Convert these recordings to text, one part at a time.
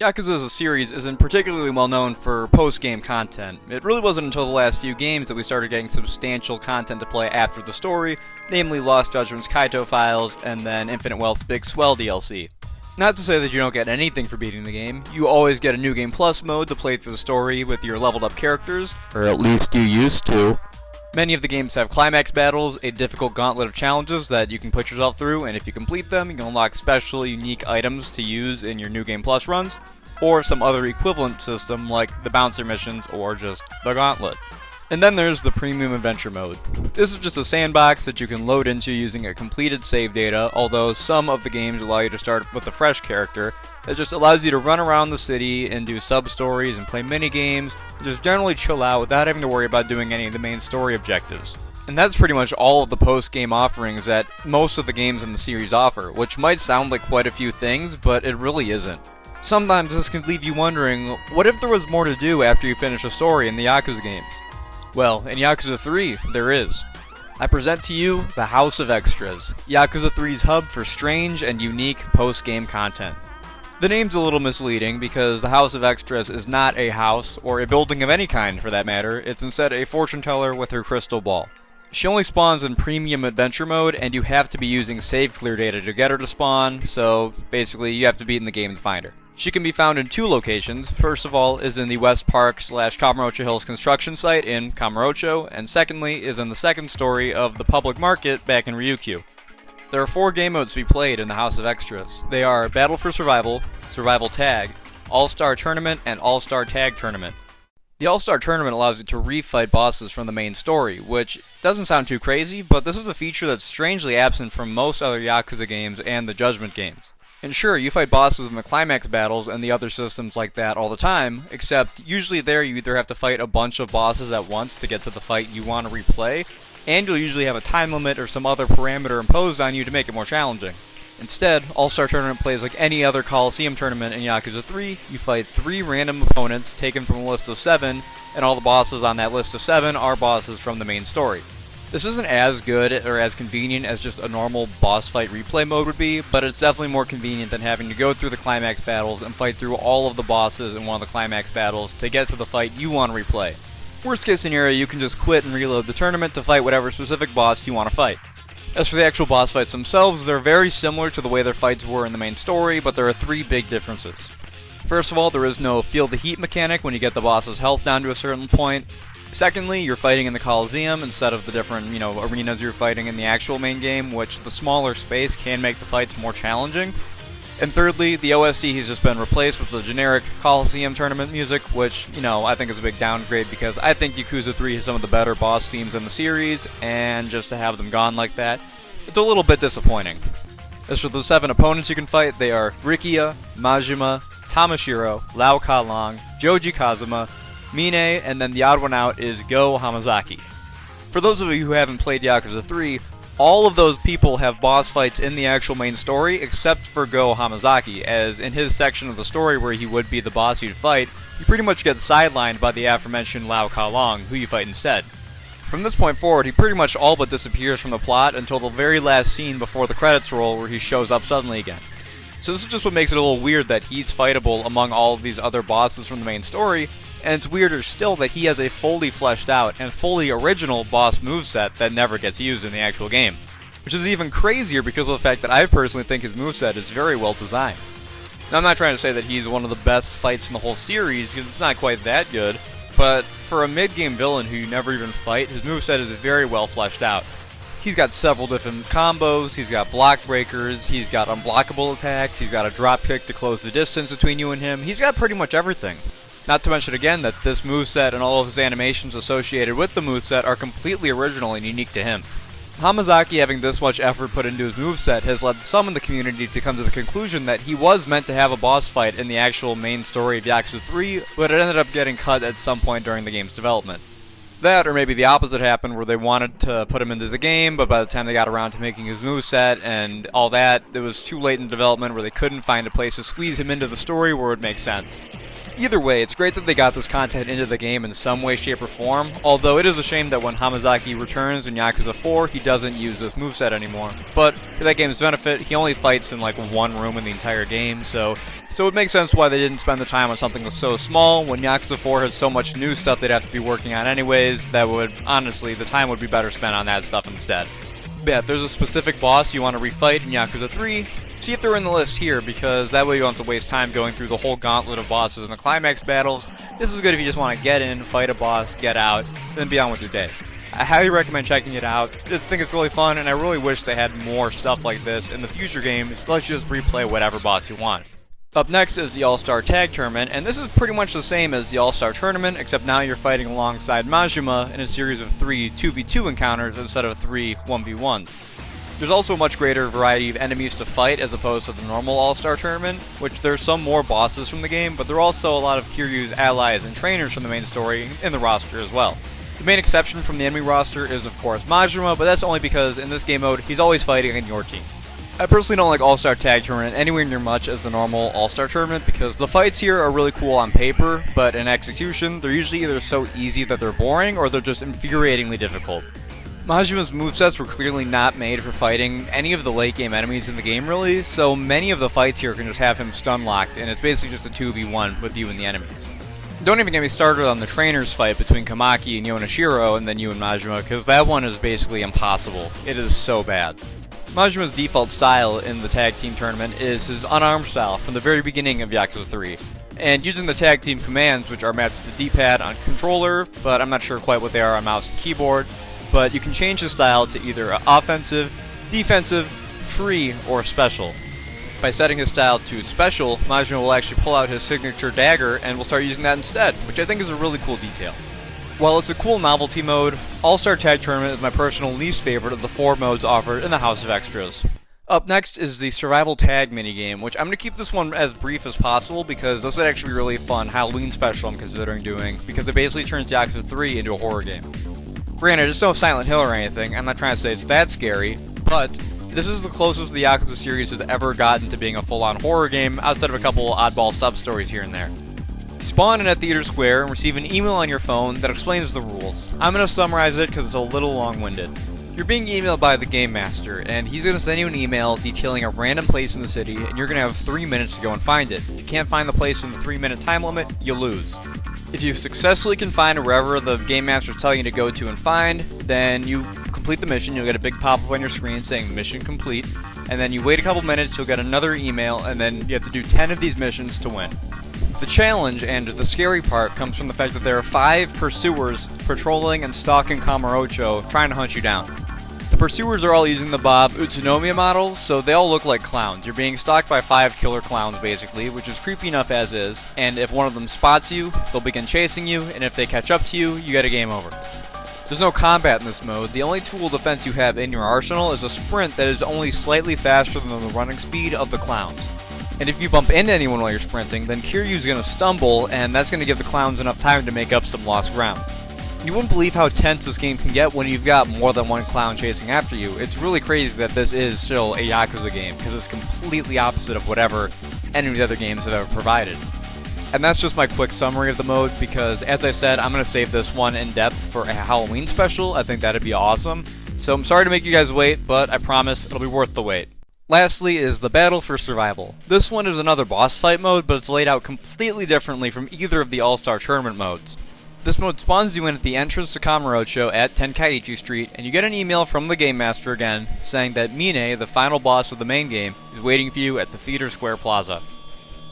Yakuza as a series isn't particularly well known for post-game content. It really wasn't until the last few games that we started getting substantial content to play after the story, namely Lost Judgment's Kaito files and then Infinite Wealth's Big Swell DLC. Not to say that you don't get anything for beating the game, you always get a New Game Plus mode to play through the story with your leveled up characters, Or at least you used to. Many of the games have climax battles, a difficult gauntlet of challenges that you can put yourself through, and if you complete them, you can unlock special, unique items to use in your New Game Plus runs, or some other equivalent system like the bouncer missions or just the gauntlet. And then there's the Premium Adventure Mode. This is just a sandbox that you can load into using a completed save data, although some of the games allow you to start with a fresh character that just allows you to run around the city and do sub-stories and play mini-games, and just generally chill out without having to worry about doing any of the main story objectives. And that's pretty much all of the post-game offerings that most of the games in the series offer, which might sound like quite a few things, but it really isn't. Sometimes this can leave you wondering, what if there was more to do after you finish a story in the Yakuza games? Well, in Yakuza 3, there is. I present to you the House of Extras, Yakuza 3's hub for strange and unique post-game content. The name's a little misleading because the House of Extras is not a house, or a building of any kind for that matter, it's instead a fortune teller with her crystal ball. She only spawns in Premium Adventure Mode, and you have to be using save clear data to get her to spawn, so basically you have to be in the game to find her. She can be found in two locations. First of all is in the West Park / Kamurocho Hills construction site in Kamurocho, and secondly is in the second story of the public market back in Ryukyu. There are 4 game modes to be played in the House of Extras. They are Battle for Survival, Survival Tag, All-Star Tournament, and All-Star Tag Tournament. The All-Star Tournament allows you to refight bosses from the main story, which doesn't sound too crazy, but this is a feature that's strangely absent from most other Yakuza games and the Judgment games. And sure, you fight bosses in the climax battles and the other systems like that all the time, except usually there you either have to fight a bunch of bosses at once to get to the fight you want to replay, and you'll usually have a time limit or some other parameter imposed on you to make it more challenging. Instead, All-Star Tournament plays like any other Coliseum tournament in Yakuza 3. You fight 3 random opponents taken from a list of 7, and all the bosses on that list of 7 are bosses from the main story. This isn't as good or as convenient as just a normal boss fight replay mode would be, but it's definitely more convenient than having to go through the climax battles and fight through all of the bosses in one of the climax battles to get to the fight you want to replay. Worst case scenario, you can just quit and reload the tournament to fight whatever specific boss you want to fight. As for the actual boss fights themselves, they're very similar to the way their fights were in the main story, but there are 3 big differences. First of all, there is no feel the heat mechanic when you get the boss's health down to a certain point. Secondly, you're fighting in the Coliseum instead of the different, arenas you're fighting in the actual main game, which the smaller space can make the fights more challenging. And thirdly, the OST has just been replaced with the generic Coliseum tournament music, which, I think is a big downgrade because I think Yakuza 3 has some of the better boss themes in the series, and just to have them gone like that, it's a little bit disappointing. As for the 7 opponents you can fight, they are Rikiya, Majima, Tamashiro, Lao Ka Long, Joji Kazuma, Mine, and then the odd one out is Go Hamazaki. For those of you who haven't played Yakuza 3, all of those people have boss fights in the actual main story except for Go Hamazaki, as in his section of the story where he would be the boss you'd fight, you pretty much get sidelined by the aforementioned Lao Ka Long, who you fight instead. From this point forward, he pretty much all but disappears from the plot until the very last scene before the credits roll where he shows up suddenly again. So this is just what makes it a little weird that he's fightable among all of these other bosses from the main story, and it's weirder still that he has a fully fleshed out and fully original boss moveset that never gets used in the actual game. Which is even crazier because of the fact that I personally think his moveset is very well designed. Now I'm not trying to say that he's one of the best fights in the whole series, because it's not quite that good, but for a mid-game villain who you never even fight, his moveset is very well fleshed out. He's got several different combos, he's got block breakers, he's got unblockable attacks, he's got a drop kick to close the distance between you and him, he's got pretty much everything. Not to mention again that this moveset and all of his animations associated with the moveset are completely original and unique to him. Hamazaki having this much effort put into his moveset has led some in the community to come to the conclusion that he was meant to have a boss fight in the actual main story of Yakuza 3, but it ended up getting cut at some point during the game's development. That, or maybe the opposite happened, where they wanted to put him into the game, but by the time they got around to making his moveset and all that, it was too late in development where they couldn't find a place to squeeze him into the story where it would make sense. Either way, it's great that they got this content into the game in some way, shape, or form, although it is a shame that when Hamazaki returns in Yakuza 4, he doesn't use this moveset anymore. But, to that game's benefit, he only fights in like one room in the entire game, so it makes sense why they didn't spend the time on something that's so small, when Yakuza 4 has so much new stuff they'd have to be working on anyways, that would, honestly, the time would be better spent on that stuff instead. But yeah, if there's a specific boss you want to refight in Yakuza 3, see if they're in the list here, because that way you don't have to waste time going through the whole gauntlet of bosses and the climax battles. This is good if you just want to get in, fight a boss, get out, then be on with your day. I highly recommend checking it out. I think it's really fun, and I really wish they had more stuff like this in the future games to let you just replay whatever boss you want. Up next is the All-Star Tag Tournament, and this is pretty much the same as the All-Star Tournament, except now you're fighting alongside Majima in a series of 3 2v2 encounters instead of 3 1v1s. There's also a much greater variety of enemies to fight as opposed to the normal All-Star Tournament, which there's some more bosses from the game, but there are also a lot of Kiryu's allies and trainers from the main story in the roster as well. The main exception from the enemy roster is of course Majima, but that's only because in this game mode, he's always fighting in your team. I personally don't like All-Star Tag Tournament anywhere near much as the normal All-Star Tournament because the fights here are really cool on paper, but in execution, they're usually either so easy that they're boring or they're just infuriatingly difficult. Majima's movesets were clearly not made for fighting any of the late game enemies in the game really, so many of the fights here can just have him stun locked and it's basically just a 2v1 with you and the enemies. Don't even get me started on the trainers fight between Kamaki and Yonashiro and then you and Majima, because that one is basically impossible. It is so bad. Majima's default style in the tag team tournament is his unarmed style from the very beginning of Yakuza 3. And using the tag team commands, which are mapped to the D-pad on controller, but I'm not sure quite what they are on mouse and keyboard, but you can change his style to either offensive, defensive, free, or special. By setting his style to special, Majima will actually pull out his signature dagger and will start using that instead, which I think is a really cool detail. While it's a cool novelty mode, All-Star Tag Tournament is my personal least favorite of the 4 modes offered in the House of Extras. Up next is the Survival Tag minigame, which I'm going to keep this one as brief as possible because this is actually a really fun Halloween special I'm considering doing, because it basically turns Yakuza 3 into a horror game. Granted, it's no Silent Hill or anything, I'm not trying to say it's that scary, but this is the closest the Yakuza series has ever gotten to being a full-on horror game, outside of a couple oddball sub-stories here and there. Spawn in at Theater Square and receive an email on your phone that explains the rules. I'm going to summarize it because it's a little long-winded. You're being emailed by the Game Master, and he's going to send you an email detailing a random place in the city, and you're going to have 3 minutes to go and find it. If you can't find the place in the 3-minute time limit, you lose. If you successfully can find wherever the Game Master is telling you to go to and find, then you complete the mission. You'll get a big pop-up on your screen saying mission complete, and then you wait a couple minutes, you'll get another email, and then you have to do 10 of these missions to win. The challenge and the scary part comes from the fact that there are 5 pursuers patrolling and stalking Kamurocho, trying to hunt you down. The pursuers are all using the Bob Utsunomiya model, so they all look like clowns. You're being stalked by 5 killer clowns, basically, which is creepy enough as is, and if one of them spots you, they'll begin chasing you, and if they catch up to you, you get a game over. There's no combat in this mode. The only tool defense you have in your arsenal is a sprint that is only slightly faster than the running speed of the clowns. And if you bump into anyone while you're sprinting, then Kiryu's going to stumble, and that's going to give the clowns enough time to make up some lost ground. You wouldn't believe how tense this game can get when you've got more than one clown chasing after you. It's really crazy that this is still a Yakuza game, because it's completely opposite of whatever any of the other games have ever provided. And that's just my quick summary of the mode, because as I said, I'm going to save this one in depth for a Halloween special. I think that'd be awesome. So I'm sorry to make you guys wait, but I promise it'll be worth the wait. Lastly is the Battle for Survival. This one is another boss fight mode, but it's laid out completely differently from either of the All-Star Tournament modes. This mode spawns you in at the entrance to Kamurocho at Tenkaichi Street, and you get an email from the Game Master again, saying that Mine, the final boss of the main game, is waiting for you at the Theater Square Plaza.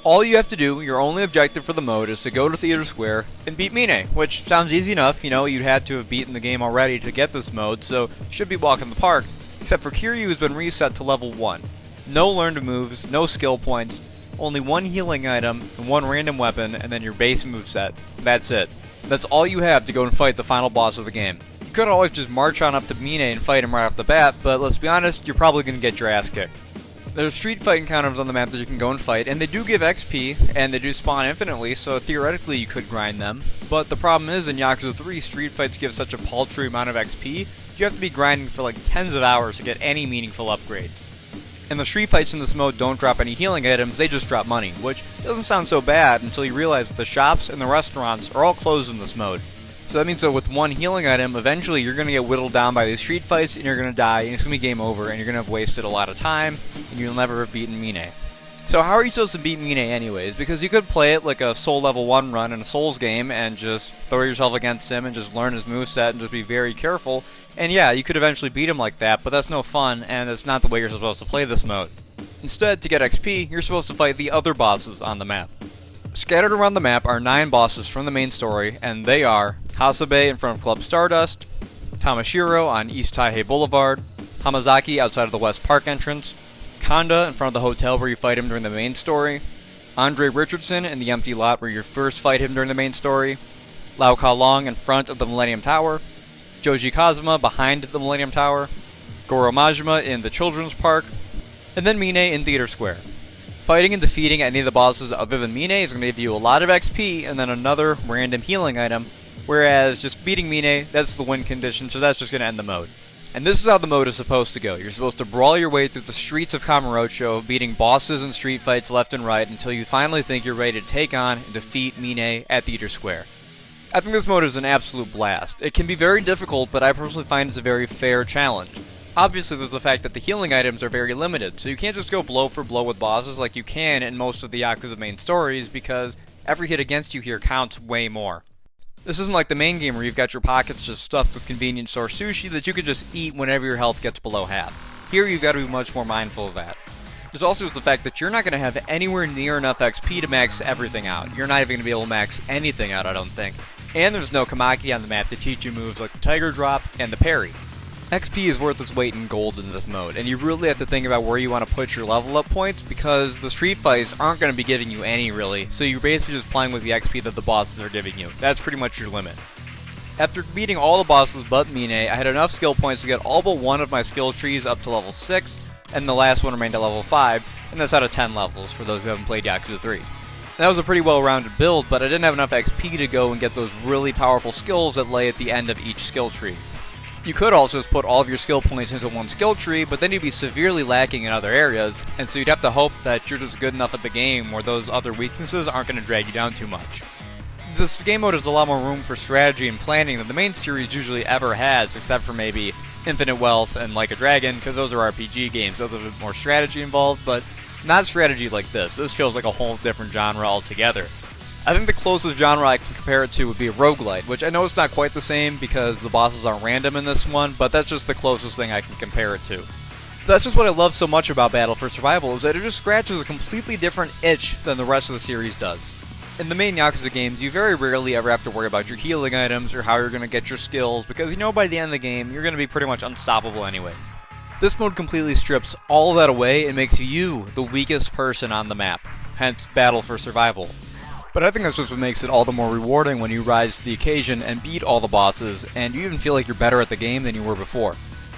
All you have to do, your only objective for the mode, is to go to Theater Square and beat Mine, which sounds easy enough. You know, you'd had to have beaten the game already to get this mode, so you should be walking the park. Except for Kiryu has been reset to level 1. No learned moves, no skill points, only 1 healing item, and 1 random weapon, and then your base moveset. That's it. That's all you have to go and fight the final boss of the game. You could always just march on up to Mine and fight him right off the bat, but let's be honest, you're probably going to get your ass kicked. There's street fight encounters on the map that you can go and fight, and they do give XP, and they do spawn infinitely, so theoretically you could grind them. But the problem is, in Yakuza 3, street fights give such a paltry amount of XP, you have to be grinding for like tens of hours to get any meaningful upgrades. And the street fights in this mode don't drop any healing items, they just drop money, which doesn't sound so bad until you realize that the shops and the restaurants are all closed in this mode. So that means that with one healing item, eventually you're going to get whittled down by these street fights and you're going to die and it's going to be game over and you're going to have wasted a lot of time and you'll never have beaten Mine. So how are you supposed to beat Mine anyways? Because you could play it like a Soul Level 1 run in a Souls game and just throw yourself against him and just learn his moveset and just be very careful. And yeah, you could eventually beat him like that, but that's no fun and that's not the way you're supposed to play this mode. Instead, to get XP, you're supposed to fight the other bosses on the map. Scattered around the map are 9 bosses from the main story, and they are Hasabe in front of Club Stardust, Tamashiro on East Taihei Boulevard, Hamazaki outside of the West Park entrance, Kanda in front of the hotel where you fight him during the main story, Andre Richardson in the empty lot where you first fight him during the main story, Lao Ka Long in front of the Millennium Tower, Joji Kazuma behind the Millennium Tower, Goro Majima in the Children's Park, and then Mine in Theater Square. Fighting and defeating any of the bosses other than Mine is going to give you a lot of XP and then another random healing item, whereas just beating Mine, that's the win condition, so that's just going to end the mode. And this is how the mode is supposed to go. You're supposed to brawl your way through the streets of Kamurocho, beating bosses and street fights left and right until you finally think you're ready to take on and defeat Mine at Theater Square. I think this mode is an absolute blast. It can be very difficult, but I personally find it's a very fair challenge. Obviously, there's the fact that the healing items are very limited, so you can't just go blow for blow with bosses like you can in most of the Yakuza main stories, because every hit against you here counts way more. This isn't like the main game where you've got your pockets just stuffed with convenience store sushi that you can just eat whenever your health gets below half. Here you've got to be much more mindful of that. There's also the fact that you're not going to have anywhere near enough XP to max everything out. You're not even going to be able to max anything out, I don't think. And there's no Kamaki on the map to teach you moves like the Tiger Drop and the Parry. XP is worth its weight in gold in this mode, and you really have to think about where you want to put your level up points because the street fights aren't going to be giving you any really, so you're basically just playing with the XP that the bosses are giving you. That's pretty much your limit. After beating all the bosses but Mine, I had enough skill points to get all but one of my skill trees up to level 6, and the last one remained at level 5, and that's out of 10 levels for those who haven't played Yakuza 3. That was a pretty well-rounded build, but I didn't have enough XP to go and get those really powerful skills that lay at the end of each skill tree. You could also just put all of your skill points into one skill tree, but then you'd be severely lacking in other areas, and so you'd have to hope that you're just good enough at the game where those other weaknesses aren't going to drag you down too much. This game mode has a lot more room for strategy and planning than the main series usually ever has, except for maybe Infinite Wealth and Like a Dragon, because those are RPG games, those have more strategy involved, but not strategy like this. This feels like a whole different genre altogether. I think the closest genre I can compare it to would be a roguelite, which I know it's not quite the same because the bosses aren't random in this one, but that's just the closest thing I can compare it to. That's just what I love so much about Battle for Survival, is that it just scratches a completely different itch than the rest of the series does. In the main Yakuza games, you very rarely ever have to worry about your healing items or how you're going to get your skills, because you know by the end of the game, you're going to be pretty much unstoppable anyways. This mode completely strips all of that away and makes you the weakest person on the map, hence Battle for Survival. But I think that's just what makes it all the more rewarding when you rise to the occasion and beat all the bosses, and you even feel like you're better at the game than you were before.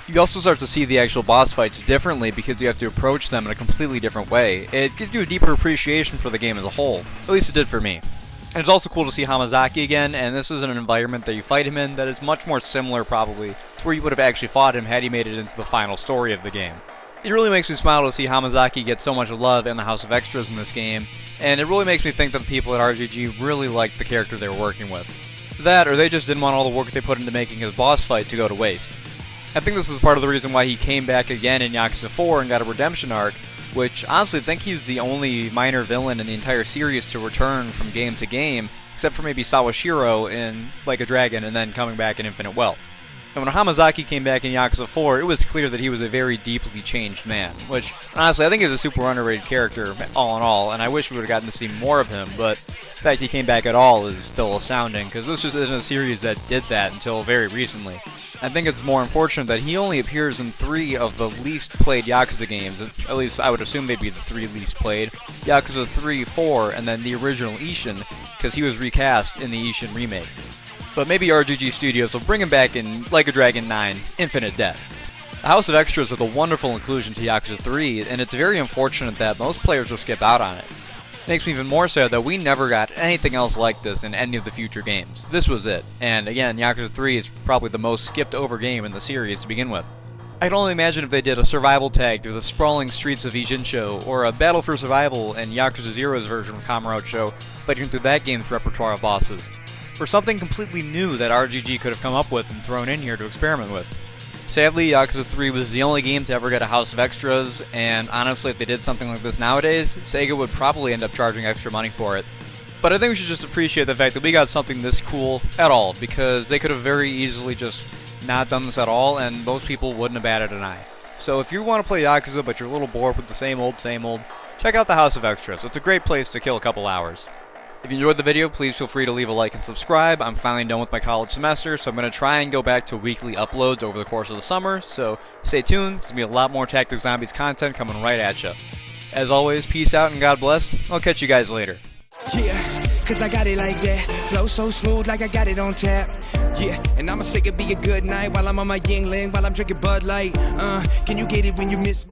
You also start to see the actual boss fights differently because you have to approach them in a completely different way. It gives you a deeper appreciation for the game as a whole. At least it did for me. And it's also cool to see Hamazaki again, and this is an environment that you fight him in that is much more similar probably to where you would have actually fought him had he made it into the final story of the game. It really makes me smile to see Hamazaki get so much love in the House of Extras in this game, and it really makes me think that the people at RGG really liked the character they were working with. That, or they just didn't want all the work they put into making his boss fight to go to waste. I think this is part of the reason why he came back again in Yakuza 4 and got a redemption arc, which honestly I think he's the only minor villain in the entire series to return from game to game, except for maybe Sawashiro in Like a Dragon and then coming back in Infinite Wealth. And when Hamazaki came back in Yakuza 4, it was clear that he was a very deeply changed man, which, honestly, I think is a super underrated character, all in all, and I wish we would have gotten to see more of him, but the fact he came back at all is still astounding, because this just isn't a series that did that until very recently. I think it's more unfortunate that he only appears in 3 of the least played Yakuza games, at least I would assume they'd be the 3 least played, Yakuza 3, 4, and then the original Ishin, because he was recast in the Ishin remake. But maybe RGG Studios will bring him back in Like a Dragon 9, Infinite Death. The House of Extras is a wonderful inclusion to Yakuza 3, and it's very unfortunate that most players will skip out on it. It makes me even more sad that we never got anything else like this in any of the future games. This was it, and again, Yakuza 3 is probably the most skipped over game in the series to begin with. I can only imagine if they did a survival tag through the sprawling streets of Ijincho, or a Battle for Survival and Yakuza 0's version of Kamurocho, fighting through that game's repertoire of bosses. Or something completely new that RGG could have come up with and thrown in here to experiment with. Sadly, Yakuza 3 was the only game to ever get a House of Extras, and honestly, if they did something like this nowadays, Sega would probably end up charging extra money for it. But I think we should just appreciate the fact that we got something this cool at all, because they could have very easily just not done this at all, and most people wouldn't have batted an eye. So if you want to play Yakuza but you're a little bored with the same old, check out the House of Extras. It's a great place to kill a couple hours. If you enjoyed the video, please feel free to leave a like and subscribe. I'm finally done with my college semester, so I'm going to try and go back to weekly uploads over the course of the summer, so stay tuned. There's going to be a lot more Tactics Zombies content coming right at you. As always, peace out and God bless. I'll catch you guys later. Yeah, cause I got it like that. Flow so smooth like I got it on tap. Yeah, and I'ma say it be a good night while I'm on my Yingling, while I'm drinking Bud Light. Can you get it when you miss me?